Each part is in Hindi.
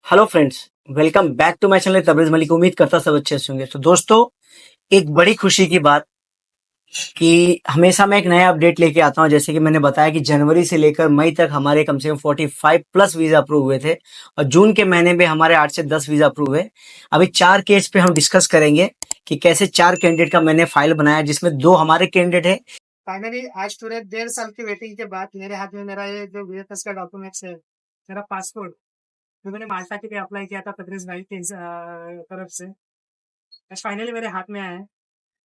Hello friends, welcome back to my channel Tabrez Malik. उम्मीद करता सब अच्छे से होंगे। तो दोस्तों, एक बड़ी खुशी की बात कि हमेशा मैं एक नया अपडेट लेके आता हूं। जैसे कि मैंने बताया कि जनवरी से लेकर मई तक हमारे कम से कम 45 प्लस वीजा अप्रूव हुए थे और जून के महीने में हमारे 8 से 10 वीजा अप्रूव हुए। अभी 4 केस पे हम डिस्कस करेंगे कि कैसे 4 कैंडिडेट का मैंने फाइल बनाया, जिसमें 2 हमारे कैंडिडेट है। फाइनली आज पूरे 1.5 साल की वेटिंग के बाद मेरे हाथ में मेरा ये जो वीएफएस का डॉक्यूमेंट्स है, मेरा पासपोर्ट जो मैंने माल्टा के लिए अप्लाई किया था तबरेज भाई की तरफ से, आज फाइनली मेरे हाथ में आया है।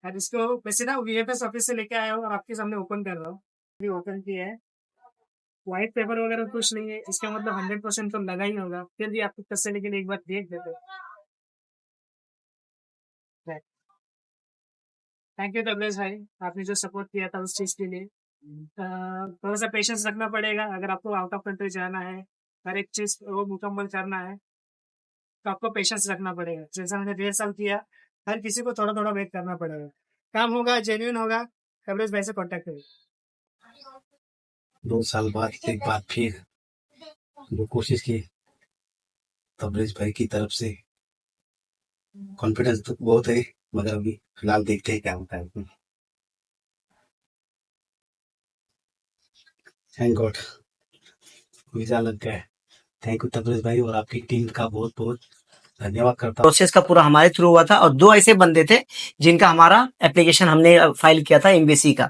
और इसको वैसे ना वीएफएस ऑफिस से लेके आया हूँ और आपके सामने ओपन कर रहा हूँ। अभी ओपन किया है, व्हाइट पेपर वगैरह कुछ नहीं है, इसका मतलब 100% तो लगा ही होगा। फिर भी आपको तसल्ली के लिए एक बार देख देते। थैंक यू तबरेज भाई, आपने जो सपोर्ट किया था उस चीज़ के लिए। थोड़ा सा पेशेंस रखना पड़ेगा अगर आपको आउट ऑफ कंट्री जाना है, हर एक चीज़ वो मुकम्मल करना है तो आपको पेशेंस रखना पड़ेगा। जैसा मैंने 1.5 साल किया, हर किसी को थोड़ा थोड़ा वेट करना पड़ेगा। काम होगा, जेन्युइन होगा, कवरेज भाई से कॉन्टैक्ट करिए। 2 साल बाद एक बार फिर जो कोशिश की तबरेज भाई की तरफ से, कॉन्फिडेंस तो बहुत है, मगर अभी फिलहाल देखते हैं क्या होता है। थैंक गॉड वीजा लग गया है। थैंक यू तबरेज भाई और आपकी टीम का बहुत बहुत धन्यवाद करता हूँ। प्रोसेस का पूरा हमारे थ्रू हुआ था और 2 ऐसे बंदे थे जिनका हमारा एप्लीकेशन हमने फाइल किया था एम्बेसी का।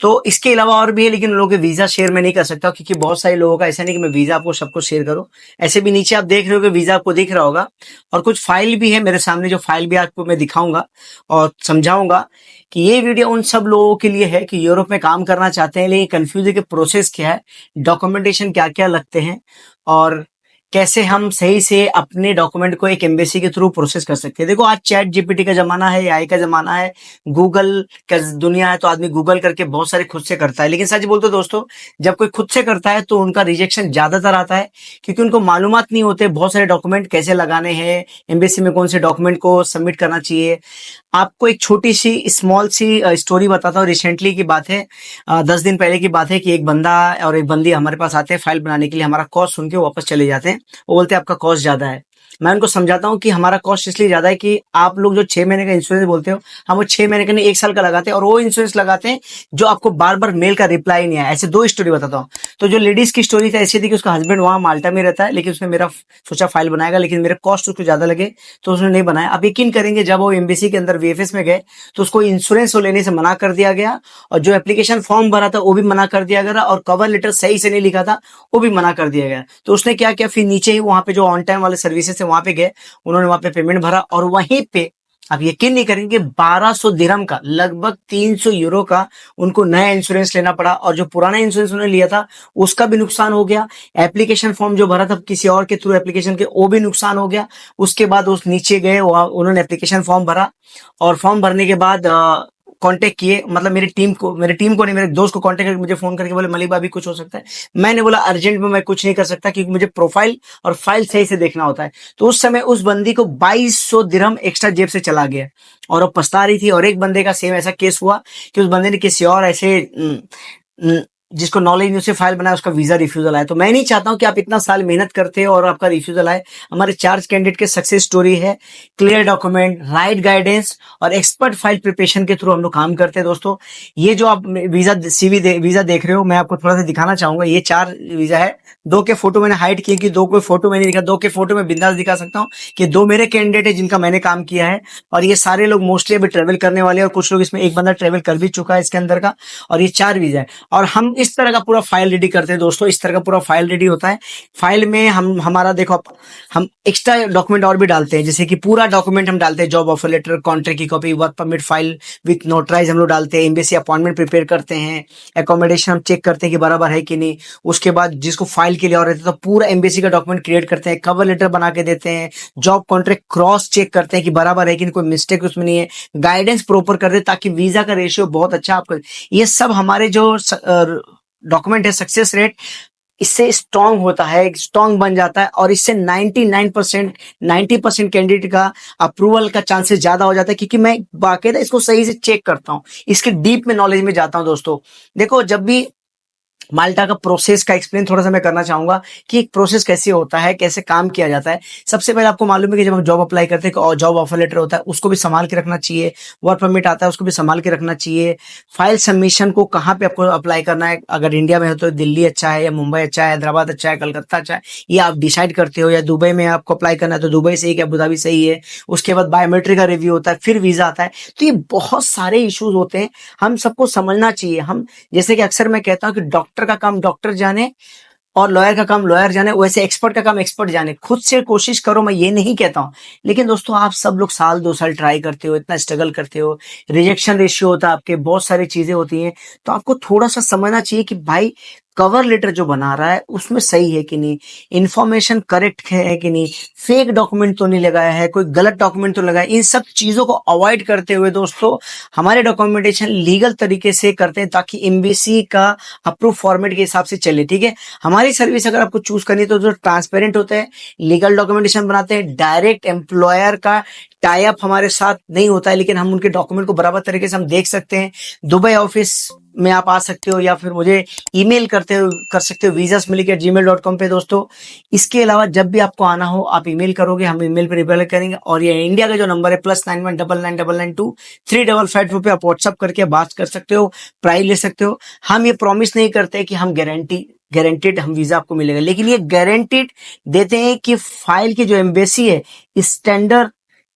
तो इसके अलावा और भी है, लेकिन उन लोगों के वीजा शेयर मैं नहीं कर सकता क्योंकि बहुत सारे लोगों का ऐसा नहीं कि मैं वीजा आपको सबको शेयर करूं। ऐसे भी नीचे आप देख रहे हो कि वीजा आपको दिख रहा होगा और कुछ फाइल भी है मेरे सामने, जो फाइल भी आपको मैं दिखाऊंगा और समझाऊंगा कि ये वीडियो उन सब लोगों के लिए है कि यूरोप में काम करना चाहते हैं लेकिन कंफ्यूज है कि प्रोसेस क्या है, डॉक्यूमेंटेशन क्या क्या लगते हैं और कैसे हम सही से अपने डॉक्यूमेंट को एक एम्बेसी के थ्रू प्रोसेस कर सकते हैं। देखो, आज चैट जीपीटी का जमाना है, एआई का जमाना है, गूगल का दुनिया है, तो आदमी गूगल करके बहुत सारे खुद से करता है। लेकिन सच बोलते दोस्तों, जब कोई खुद से करता है तो उनका रिजेक्शन ज्यादातर आता है क्योंकि उनको मालूमात नहीं होते बहुत सारे डॉक्यूमेंट कैसे लगाने हैं, एम्बेसी में कौन से डॉक्यूमेंट को सबमिट करना चाहिए। आपको एक छोटी सी स्मॉल सी स्टोरी बताता हूँ। रिसेंटली की बात है, 10 दिन पहले की बात है कि एक बंदा और एक बंदी हमारे पास आते हैं फाइल बनाने के लिए। हमारा कॉस्ट सुन के वो वापस चले जाते हैं। वो बोलते हैं आपका कॉस्ट ज्यादा है। मैं उनको समझाता हूँ कि हमारा कॉस्ट इसलिए ज्यादा है कि आप लोग जो 6 महीने का इंश्योरेंस बोलते हो, हम वो 6 महीने का नहीं 1 साल का लगाते हैं और वो इंश्योरेंस लगाते हैं जो आपको बार बार मेल का रिप्लाई नहीं आया। ऐसे 2 स्टोरी बताता हूँ। तो जो लेडीज की स्टोरी थी ऐसी थी कि उसका हस्बैंड वहां माल्टा में रहता है, लेकिन उसने मेरा सोचा फाइल बनाएगा, लेकिन मेरे कॉस्ट उसको ज्यादा लगे तो उसने नहीं बनाया। अब यकीन करेंगे, जब वो एम्बेसी के अंदर वीएफएस में गए तो उसको इंश्योरेंस लेने से मना कर दिया गया और जो एप्लीकेशन फॉर्म भरा था वो भी मना कर दिया गया और कवर लेटर सही से नहीं लिखा था वो भी मना कर दिया गया। तो उसने क्या किया, फिर नीचे ही वहां पे जो ऑन टाइम वाले सर्विसेज है वहां पे गए, उन्होंने वहां पे पेमेंट भरा और वहीं पे आप यकीन नहीं करेंगे 1200 दिरहम का, लगभग 300 यूरो का उनको नया इंश्योरेंस लेना पड़ा और जो पुराना इंश्योरेंस उन्होंने लिया था उसका भी नुकसान हो गया। एप्लीकेशन फॉर्म जो भरा था किसी और के थ्रू एप्लीकेशन के, वो भी नुकसान हो गया। उसके बाद उस नीचे गए, वहां उन्होंने एप्लीकेशन फॉर्म भरा और फॉर्म भरने के बाद कांटेक्ट किए, मतलब मेरी टीम को नहीं, मेरे दोस्त को कांटेक्ट करके मुझे फोन करके बोले मलिक भाई कुछ हो सकता है। मैंने बोला अर्जेंट में मैं कुछ नहीं कर सकता क्योंकि मुझे प्रोफाइल और फाइल सही से देखना होता है। तो उस समय उस बंदी को 2200 दिरहम एक्स्ट्रा जेब से चला गया और वो पछता रही थी। और एक बंदे का सेम ऐसा केस हुआ कि उस बंदे ने किसी और ऐसे जिसको नॉलेज नहीं, उसे फाइल बनाया, उसका वीजा रिफ्यूजल आया। तो मैं नहीं चाहता हूं कि आप इतना साल मेहनत करते हो और आपका रिफ्यूजल आए। हमारे 4 कैंडिडेट के सक्सेस स्टोरी है, क्लियर डॉक्यूमेंट, राइट गाइडेंस और एक्सपर्ट फाइल प्रिपरेशन के थ्रू हम लोग काम करते हैं। दोस्तों, ये जो आप वीजा देख रहे हो, मैं आपको थोड़ा सा दिखाना चाहूंगा। ये 4 वीजा है। 2 के फोटो मैंने हाइड किए कि 2 कोई फोटो मैंने दिखा, 2 के फोटो में बिंदास दिखा सकता हूँ कि 2 मेरे कैंडिडेट है जिनका मैंने काम किया है। और ये सारे लोग मोस्टली अभी ट्रेवल करने वाले हैं और कुछ लोग इसमें, एक बंदा ट्रेवल कर भी चुका है इसके अंदर का। और ये 4 वीजा है और हम इस तरह का पूरा फाइल रेडी करते हैं। दोस्तों, इस तरह का पूरा फाइल रेडी होता है। फाइल में हम हमारा देखो, हम एक्स्ट्रा डॉक्यूमेंट और भी डालते हैं, जैसे कि पूरा डॉक्यूमेंट हम डालते हैं, जॉब ऑफर लेटर, कॉन्ट्रैक्ट की copy, work permit file with notarise हम लोग डालते हैं, एम्बेसी अपॉइंटमेंट प्रिपेयर करते हैं, एकोमोडेशन हम चेक करते हैं कि बराबर है कि नहीं। उसके बाद जिसको फाइल के लिए और रहता है तो पूरा एम्बेसी का डॉक्यूमेंट क्रिएट करते हैं, कवर लेटर बना के देते हैं, जॉब कॉन्ट्रैक्ट क्रॉस चेक करते हैं कि बराबर है कि नहीं, कोई मिस्टेक उसमें नहीं है, गाइडेंस प्रॉपर कर दे ताकि वीजा का रेशियो बहुत अच्छा आपको। ये सब हमारे जो डॉक्यूमेंट है, सक्सेस रेट इससे स्ट्रांग होता है, स्ट्रांग बन जाता है और इससे 99% 90% कैंडिडेट का अप्रूवल का चांसेस ज्यादा हो जाता है क्योंकि मैं बाकायदा इसको सही से चेक करता हूं, इसके डीप में नॉलेज में जाता हूं। दोस्तों देखो, जब भी माल्टा का प्रोसेस का एक्सप्लेन थोड़ा सा मैं करना चाहूंगा कि एक प्रोसेस कैसे होता है, कैसे काम किया जाता है। सबसे पहले आपको मालूम है कि जब हम जॉब अप्लाई करते हैं और जॉब ऑफर लेटर होता है उसको भी संभाल के रखना चाहिए, वर्क परमिट आता है उसको भी संभाल के रखना चाहिए। फाइल सबमिशन को कहाँ पे आपको अप्लाई करना है, अगर इंडिया में हो तो दिल्ली अच्छा है या मुंबई अच्छा है, हैदराबाद अच्छा है, कलकत्ता अच्छा है, ये आप डिसाइड करते हो। या दुबई में आपको अप्लाई करना है तो दुबई सही है, अबू धाबी सही है। उसके बाद बायोमेट्रिक का रिव्यू होता है, फिर वीजा आता है। तो ये बहुत सारे इश्यूज होते हैं, हम सबको समझना चाहिए। हम जैसे कि अक्सर मैं कहता हूँ कि डॉक्टर का काम डॉक्टर जाने और लॉयर का काम लॉयर जाने, वैसे एक्सपर्ट का काम एक्सपर्ट जाने। खुद से कोशिश करो, मैं ये नहीं कहता हूँ, लेकिन दोस्तों आप सब लोग साल 2 साल ट्राई करते हो, इतना स्ट्रगल करते हो, रिजेक्शन रेशियो होता है आपके, बहुत सारी चीजें होती हैं। तो आपको थोड़ा सा समझना चाहिए कि भाई कवर लेटर जो बना रहा है उसमें सही है कि नहीं, इंफॉर्मेशन करेक्ट है कि नहीं, फेक डॉक्यूमेंट तो नहीं लगाया है, कोई गलत डॉक्यूमेंट तो लगाया। इन सब चीजों को अवॉइड करते हुए दोस्तों हमारे डॉक्यूमेंटेशन लीगल तरीके से करते हैं, ताकि एम्बेसी का अप्रूव फॉर्मेट के हिसाब से चले। ठीक है, हमारी सर्विस अगर आपको चूज करनी है तो जो ट्रांसपेरेंट होते हैं, लीगल डॉक्यूमेंटेशन बनाते हैं, डायरेक्ट एम्प्लॉयर का टाई अप हमारे साथ नहीं होता है, लेकिन हम उनके डॉक्यूमेंट को बराबर तरीके से हम देख सकते हैं। दुबई ऑफिस में आप आ सकते हो या फिर मुझे ईमेल कर सकते हो visasmalik@gmail.com पे दोस्तों। इसके अलावा जब भी आपको आना हो आप ईमेल करोगे, हम ईमेल पे रिप्लाई करेंगे। और ये इंडिया का जो नंबर है +9199992355 पे आप व्हाट्सअप करके बात कर सकते हो, प्राइस ले सकते हो। हम ये प्रॉमिस नहीं करते कि हम गारंटेड हम वीजा आपको मिलेगा, लेकिन ये गारंटेड देते हैं कि फाइल की जो एम्बेसी है स्टैंडर्ड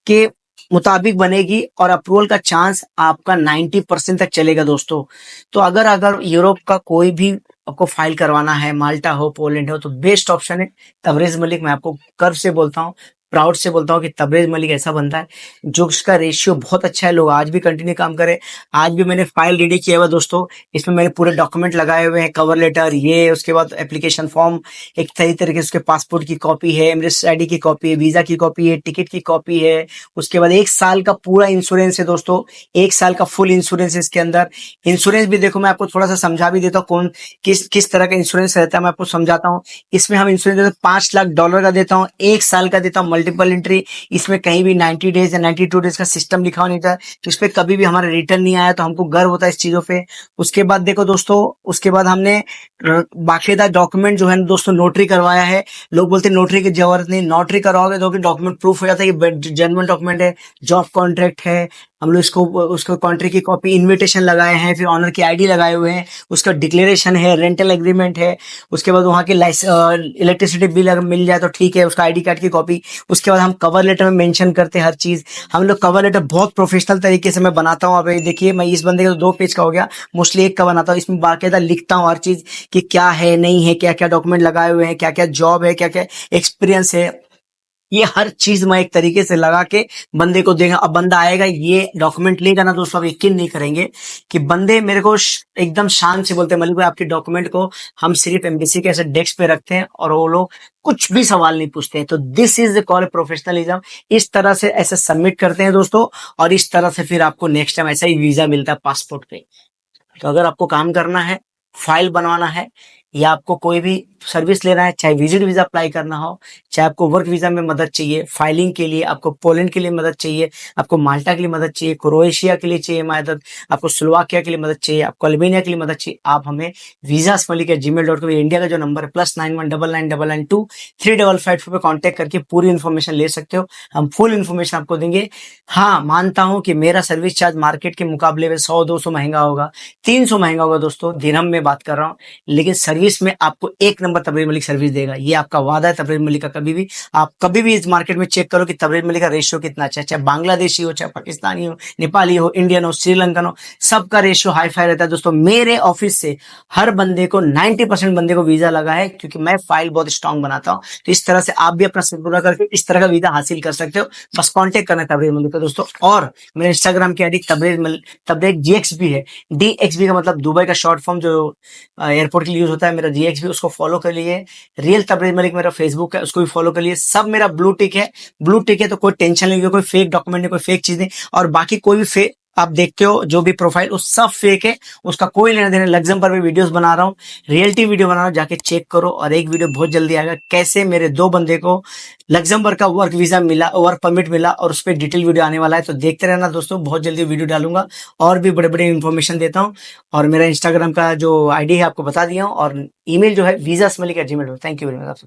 के मुताबिक बनेगी और अप्रूवल का चांस आपका 90% तक चलेगा दोस्तों। तो अगर यूरोप का कोई भी आपको फाइल करवाना है, माल्टा हो, पोलैंड हो, तो बेस्ट ऑप्शन है तबरेज मलिक। मैं आपको गर्व से बोलता हूँ, प्राउड से बोलता हूँ कि तबरेज मलिक ऐसा बनता है जो उसका रेशियो बहुत अच्छा है। लोग आज भी कंटिन्यू काम करें। आज भी मैंने फाइल रेडी किया हुआ दोस्तों, इसमें मैंने पूरे डॉक्यूमेंट लगाए हुए हैं, कवर लेटर, ये उसके बाद एप्लीकेशन फॉर्म, एक सही तरीके से उसके पासपोर्ट की कॉपी है, एमरेट्स आईडी की कॉपी है, वीजा की कॉपी है, टिकट की कॉपी है। उसके बाद 1 साल का पूरा इंश्योरेंस है दोस्तों, 1 साल का फुल इंश्योरेंस है इसके अंदर। इंश्योरेंस भी देखो मैं आपको थोड़ा सा समझा भी देता हूँ कौन किस किस तरह का इंश्योरेंस रहता है, मैं आपको समझाता हूँ। इसमें हम इंश्योरेंस देते हैं, $5 लाख का देता हूँ, 1 साल का देता हूँ, मल्टीपल एंट्री। इसमें कहीं भी 90 डेज या 92 डेज का सिस्टम लिखा हुआ नहीं था, तो इस पे कभी भी हमारा रिटर्न नहीं आया, तो हमको गर्व होता है इस चीजों पे। उसके बाद देखो दोस्तों, उसके बाद हमने बाकायदा डॉक्यूमेंट जो है दोस्तों नोटरी करवाया है। लोग बोलते हैं नोटरी की जरूरत नहीं, नोटरी करवाओगे तो डॉक्यूमेंट प्रूफ हो जाता है कि जेन्युइन डॉक्यूमेंट है, जॉब कॉन्ट्रैक्ट है। हम लोग उसको कॉन्ट्रैक्ट की कॉपी, इन्विटेशन लगाए हैं, फिर ऑनर की आईडी लगाए हुए हैं, उसका डिक्लेरेशन है, रेंटल एग्रीमेंट है। उसके बाद वहाँ की इलेक्ट्रिसिटी बिल अगर मिल जाए तो ठीक है, उसका आईडी कार्ड की कॉपी। उसके बाद हम कवर लेटर में मेंशन करते हैं हर चीज। हम लोग कवर लेटर बहुत प्रोफेशनल तरीके से मैं बनाता हूँ। अब ये देखिए, मैं इस बंदे का 2 पेज का हो गया, मोस्टली 1 का बनाता हूँ। इसमें बाकायदा लिखता हूँ हर चीज कि क्या है, नहीं है, क्या क्या डॉक्यूमेंट लगाए हुए हैं, क्या क्या जॉब है, क्या क्या एक्सपीरियंस है। ये हर चीज मैं एक तरीके से लगा के बंदे को देगा। अब बंदा आएगा, ये डॉक्यूमेंट लेगा ना दोस्तों, आप यकीन नहीं करेंगे कि बंदे मेरे को एकदम शान से बोलते हैं, मलिक भाई आपके डॉक्यूमेंट को हम सिर्फ एम्बेसी के ऐसे डेस्क पे रखते हैं और वो लोग कुछ भी सवाल नहीं पूछते हैं। तो दिस इज कॉल प्रोफेशनलिज्म। इस तरह से ऐसे सबमिट करते हैं दोस्तों, और इस तरह से फिर आपको नेक्स्ट टाइम ऐसा ही वीजा मिलता है पासपोर्ट पे। तो अगर आपको काम करना है, फाइल बनवाना है, या आपको कोई भी सर्विस लेना है, चाहे विजिट वीजा अप्लाई करना हो, चाहे आपको वर्क वीजा में मदद चाहिए, फाइलिंग के लिए आपको पोलैंड के लिए मदद चाहिए, आपको माल्टा के लिए मदद चाहिए, क्रोएशिया के लिए चाहिए मदद, आपको स्लोवाकिया के लिए मदद चाहिए, आपको अल्बानिया के लिए मदद चाहिए, आप हमें visasmalik@gmail.com, इंडिया का जो नंबर है +9199992355 पे कांटेक्ट करके पूरी इन्फॉर्मेशन ले सकते हो। हम फुल इन्फॉर्मेशन आपको देंगे। हाँ, मानता हूं कि मेरा सर्विस चार्ज मार्केट के मुकाबले में 100-200 महंगा होगा, 300 महंगा होगा दोस्तों, दिरहम में बात कर रहा हूँ, लेकिन सर्विस में आपको 1 नंबर तबरेज मलिक सर्विस देगा। ये आपका वादा है तबरेज मलिक का। आप कभी भी इस मार्केट में चेक करो कि तबरेज मलिक का रेशियो कितना अच्छा है, चाहे बांग्लादेशी हो, चाहे पाकिस्तानी हो, नेपाली हो, इंडियन हो, श्रीलंकन हो, सबका रेशियो हाई फाई रहता है दोस्तों। मेरे ऑफिस से हर बंदे को 90% बंदे को वीजा लगा है, क्योंकि मैं फाइल बहुत स्ट्रॉन्ग बनाता हूँ। तो इस तरह से आप भी अपना सिर पूरा करके इस तरह का वीजा हासिल कर सकते हो। बस कॉन्टेक्ट करना है तबरेज मलिक का दोस्तों। और मेरे इंस्टाग्राम की आईडी तबरेज GXB है। DXB का मतलब दुबई का शॉर्ट फॉर्म जो एयरपोर्ट के लिए यूज होता है, मेरा GXB, उसको फॉलो कर लिए। रियल तबरेज मलिक मेरा फेसबुक है, उसको भी फॉलो कर लिए। सब मेरा ब्लू टिक है। ब्लू टिक है तो कोई टेंशन नहीं, कोई फेक डॉक्यूमेंट नहीं, कोई फेक चीज नहीं। और बाकी कोई भी आप देखते हो जो भी प्रोफाइल वो सब फेक है, उसका कोई लेना देना। लग्जम पर भी वीडियोस बना रहा हूँ, रियलिटी वीडियो बना रहा हूँ, जाके चेक करो। और एक वीडियो बहुत जल्दी आएगा कैसे मेरे 2 बंदे को लग्जमबर्ग का वर्क वीजा मिला, वर्क परमिट मिला, और उस पर डिटेल वीडियो आने वाला है। तो देखते रहना दोस्तों, बहुत जल्दी वीडियो डालूंगा और भी बड़े बड़े इन्फॉर्मेशन देता हूँ। और मेरा इंस्टाग्राम का जो आईडी है आपको बता दिया हूँ, और ईमेल जो है visasmalik@gmail.com। Thank you very much.